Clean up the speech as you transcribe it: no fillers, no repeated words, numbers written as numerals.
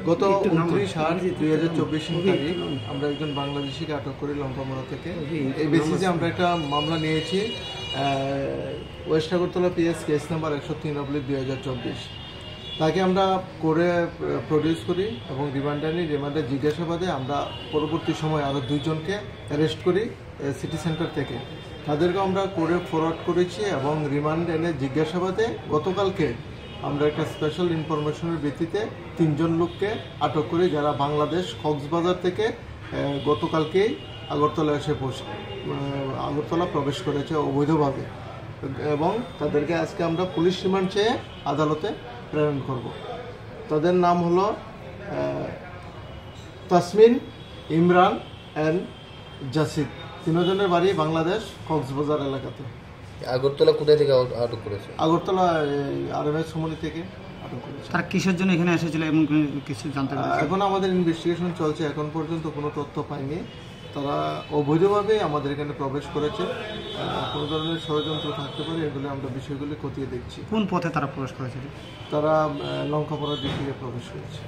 গত 29/8/2024 তারিখ আমরা একজন বাংলাদেশিকে আটক করি লঙ্কামোড়া থেকে। এই বেসিসে আমরা একটা মামলা নিয়েছি, West Agartala PS case number 103/2024। তাকে আমরা করে প্রডিউস করি এবং রিমান্ডে জিজ্ঞাসাবাদে আমরা পরবর্তী সময় আরও 2 জনকে অ্যারেস্ট করি সিটি সেন্টার থেকে। তাদেরকে আমরা করে ফরওয়ার্ড করেছি এবং রিমান্ডে জিজ্ঞাসাবাদে গতকালকে আমরা একটা স্পেশাল ইনফরমেশনের ভিত্তিতে 3 জন লোককে আটক করি, যারা বাংলাদেশ কক্সবাজার থেকে গতকালকেই আগরতলা প্রবেশ করেছে অবৈধভাবে, এবং তাদেরকে আজকে আমরা পুলিশ রিমান্ড চেয়ে আদালতে প্রেরণ করব। তাদের নাম হলো তাসমিন, ইমরান অ্যান্ড জাসিদ। 3 জনের বাড়ি বাংলাদেশ কক্সবাজার এলাকাতে। আগরতলা কোথায় থেকে আটক করেছে? আগরতলা RMS সমনি থেকে আটক করেছে। তারা কিসের জন্য এখানে এসেছিল এবং কিছু জানতে পারছেন? এখন আমাদের ইনভেস্টিগেশন চলছে, এখন পর্যন্ত কোনো তথ্য পাইনি। তারা অবৈধভাবে আমাদের এখানে প্রবেশ করেছে, কোনো ধরনের ষড়যন্ত্র থাকতে পারে, এগুলো আমরা বিষয়গুলি খতিয়ে দেখছি। কোন পথে তারা প্রবেশ করেছে? তারা লঙ্কামোড়ার দিক থেকে প্রবেশ করেছে।